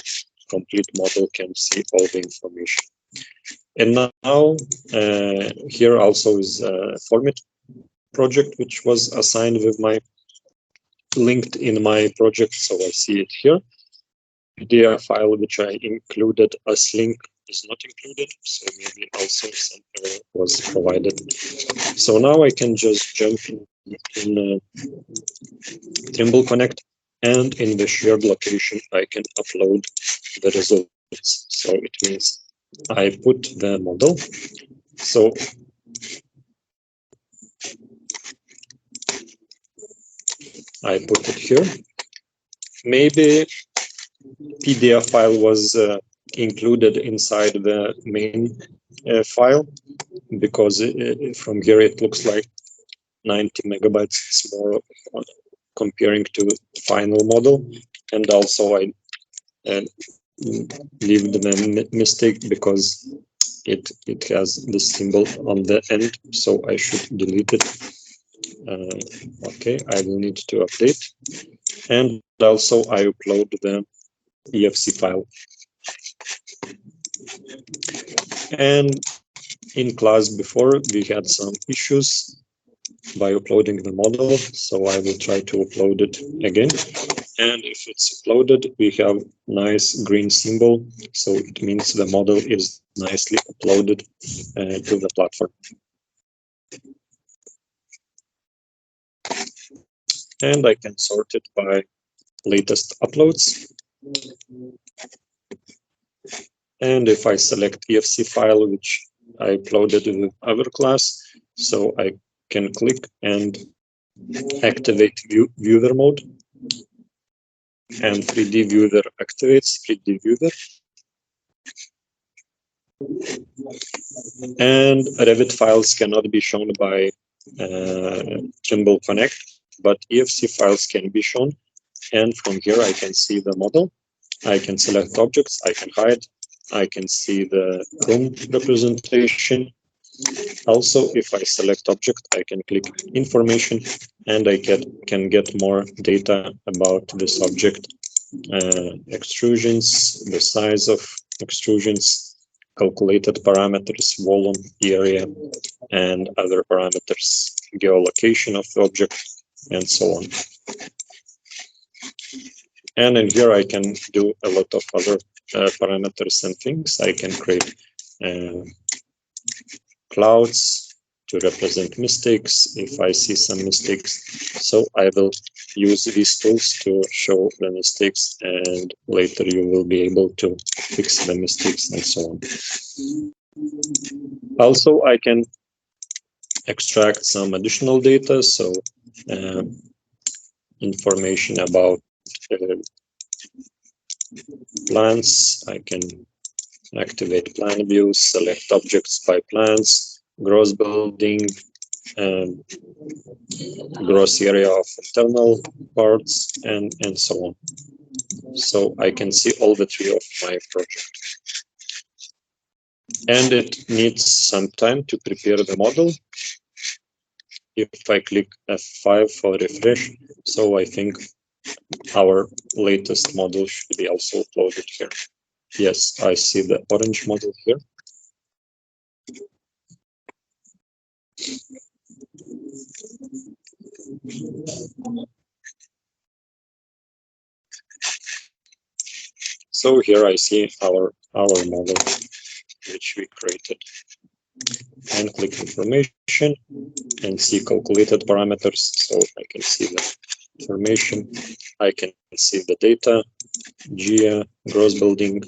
complete model can see all the information. And now here also is a format project which was assigned with my linked in my project, so I see it here. PDF file which I included as link is not included, so maybe also some error was provided. So now I can just jump in Trimble Connect, and in the shared location I can upload the results. So it means I put the model. So I put it here. Maybe PDF file was included inside the main file, because from here it looks like 90 megabytes. It's more comparing to final model. And also I leave the mistake because it has the symbol on the end, so I should delete it. Okay, I will need to update. And also I upload the EFC file. And in class before, we had some issues by uploading the model, so I will try to upload it again. And if it's uploaded, we have nice green symbol, so it means the model is nicely uploaded to the platform. And I can sort it by latest uploads. And if I select EFC file, which I uploaded in our class, so I can click and activate viewer mode. And 3D viewer activates 3D viewer. And Revit files cannot be shown by Trimble Connect, but EFC files can be shown. And from here, I can see the model. I can select objects. I can hide. I can see the room representation. Also, if I select object, I can click information, and I can get more data about this object. Extrusions, the size of extrusions, calculated parameters, volume, area, and other parameters, geolocation of the object, and so on. And in here, I can do a lot of other parameters and things. I can create clouds to represent mistakes if I see some mistakes. So I will use these tools to show the mistakes, and later you will be able to fix the mistakes and so on. Also, I can extract some additional data, so information about plans. I can activate plan views, select objects by plans, gross building, gross area of internal parts, and so on. So I can see all the tree of my project. And it needs some time to prepare the model. If I click F5 for refresh, so I think our latest model should be also uploaded here. Yes, I see the orange model here. So here I see our model, which we created. And click information and see calculated parameters. So I can see the information. I can see the data, geo, gross building,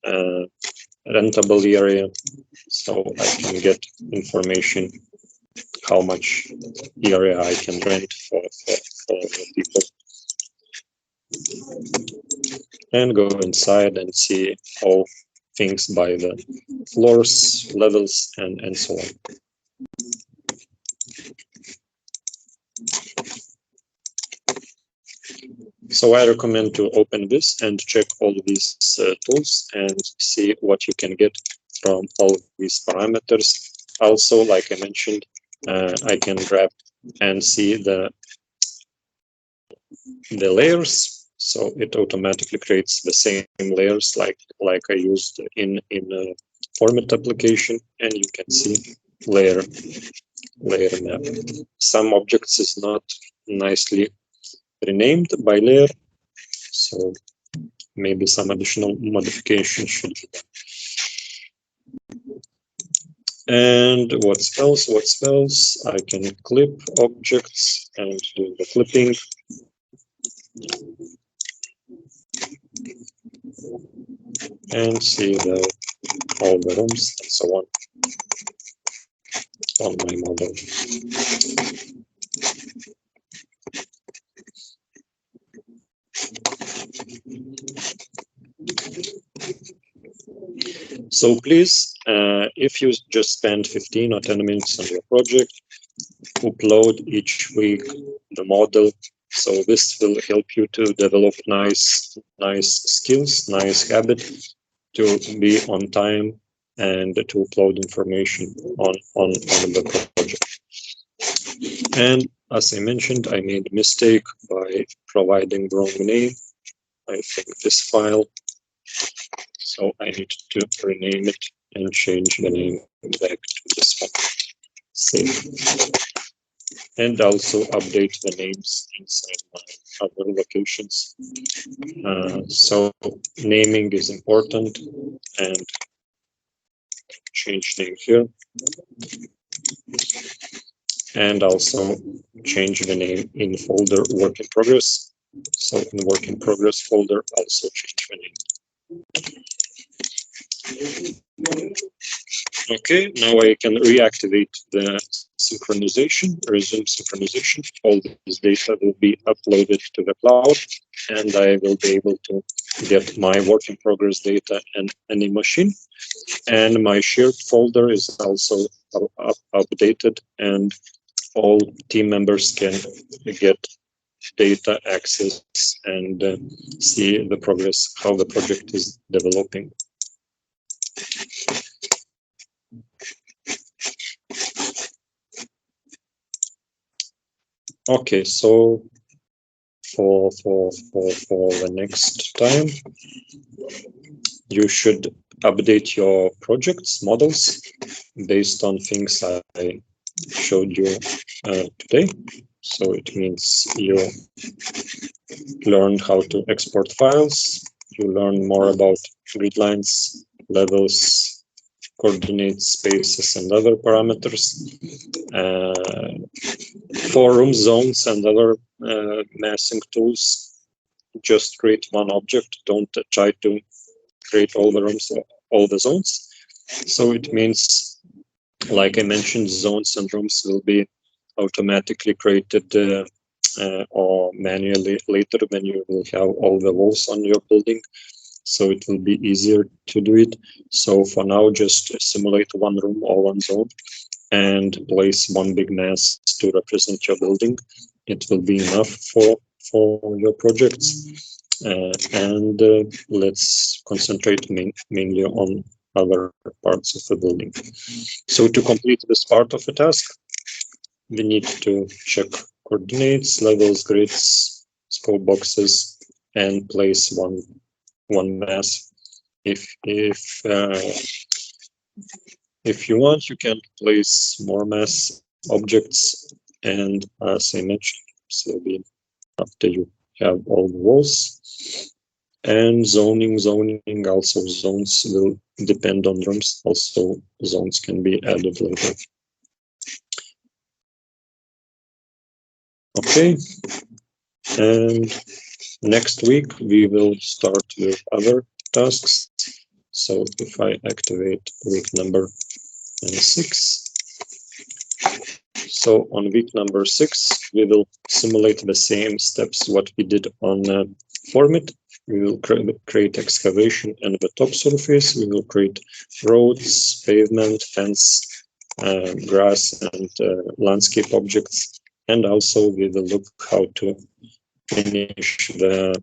rentable area. So I can get information how much area I can rent for people. And go inside and see all things by the floors, levels, and so on. So I recommend to open this and check all these tools and see what you can get from all these parameters. Also, like I mentioned, I can grab and see the layers. So it automatically creates the same layers like I used in a format application, and you can see layer map. Some objects is not nicely renamed by layer, so maybe some additional modification should be done. And what else? I can clip objects and do the clipping. And see all the rooms and so on my model. So please, if you just spend 15 or 10 minutes on your project, upload each week the model. So this will help you to develop nice skills, nice habit to be on time and to upload information on the project. And as I mentioned, I made a mistake by providing wrong name. I think this file. So I need to rename it and change the name back to this one. Save. And also update the names inside my other locations. So naming is important, and change name here. And also change the name in folder work in progress. So in work in progress folder, also change the name. Okay, now I can reactivate the synchronization, resume synchronization. All this data will be uploaded to the cloud, and I will be able to get my work in progress data in any machine. And my shared folder is also updated, and all team members can get data access and see the progress, how the project is developing. Okay, so for the next time, you should update your projects models based on things I showed you today. So it means you learn how to export files, you learn more about grid lines, levels, coordinates, spaces, and other parameters. For room zones and other massing tools, just create one object. Don't try to create all the rooms, all the zones. So it means, like I mentioned, zones and rooms will be automatically created or manually later when you will have all the walls on your building. So it will be easier to do it. So for now, just simulate one room or one zone and place one big mass to represent your building. It will be enough for your projects. And let's concentrate mainly on other parts of the building. So to complete this part of the task, we need to check coordinates, levels, grids, scope boxes, and place one mass. If you want, you can place more mass objects, and as I mentioned, so after you have all the walls. And zoning, also zones will depend on rooms. Also, zones can be added later. Okay, and next week we will start with other tasks. So if I activate week number 6, so on week number 6, we will simulate the same steps what we did on Formit. We will create excavation and the top surface. We will create roads, pavement, fence, grass, and landscape objects. And also we will look how to finish the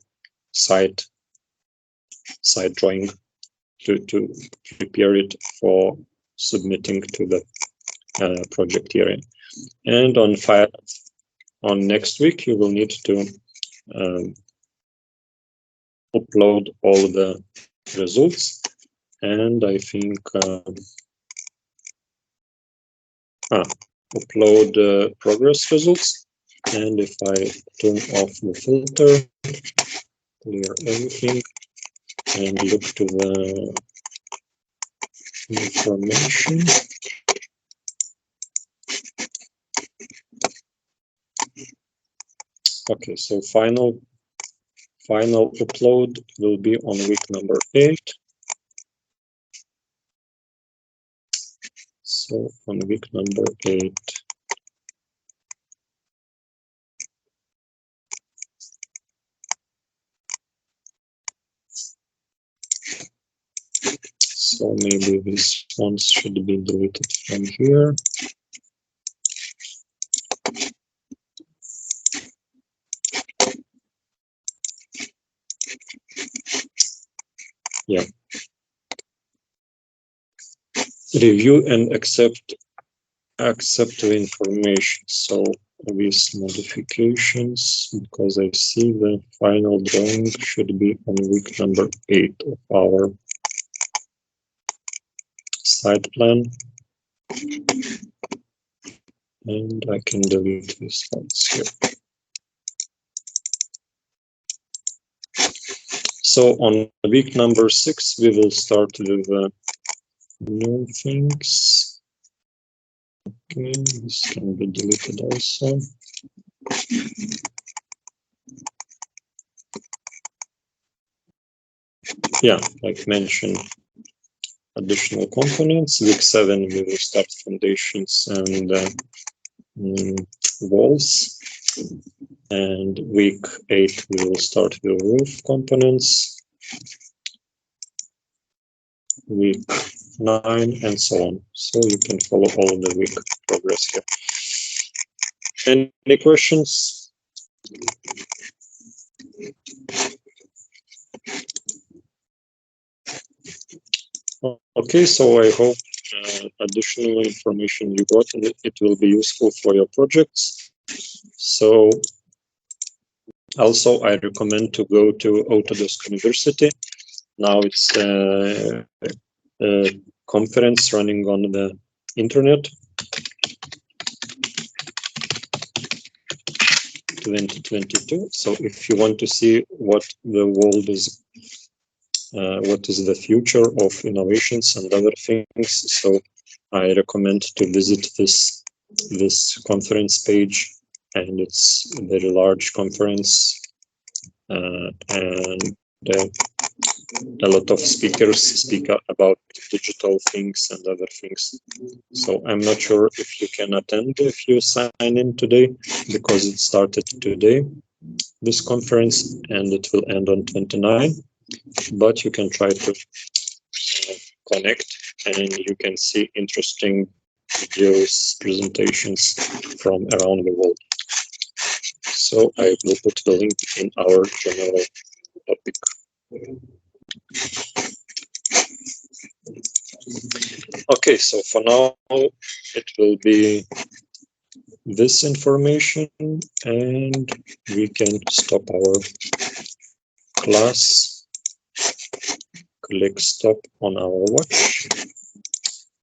site drawing to prepare it for submitting to the project area. And on next week, you will need to upload all the results. And I think upload progress results. And if I turn off the filter, clear everything, and look to the information. Okay, so final upload will be on week number 8. So on week number 8. So maybe these ones should be deleted from here. Yeah. Review and accept the information. So these modifications, because I see the final drawing should be on week number 8 of our site plan. And I can delete these ones here. So on week number 6, we will start with new things. Okay, this can be deleted also. Yeah, like mentioned, additional components. Week 7, we will start foundations and walls. And week 8, we will start with roof components. Week 9, and so on. So you can follow all of the week progress here. Any questions? Okay, so I hope additional information you got, and it will be useful for your projects. So also I recommend to go to Autodesk University. Now it's a conference running on the internet. 2022. So if you want to see what the world is, what is the future of innovations and other things, so I recommend to visit this conference page, and it's a very large conference, and a lot of speakers speak about digital things and other things. So I'm not sure if you can attend if you sign in today, because it started today, this conference, and it will end on 29. But you can try to connect, and you can see interesting videos, presentations from around the world. So I will put the link in our general topic. Okay, so for now it will be this information, and we can stop our class. Click stop on our watch.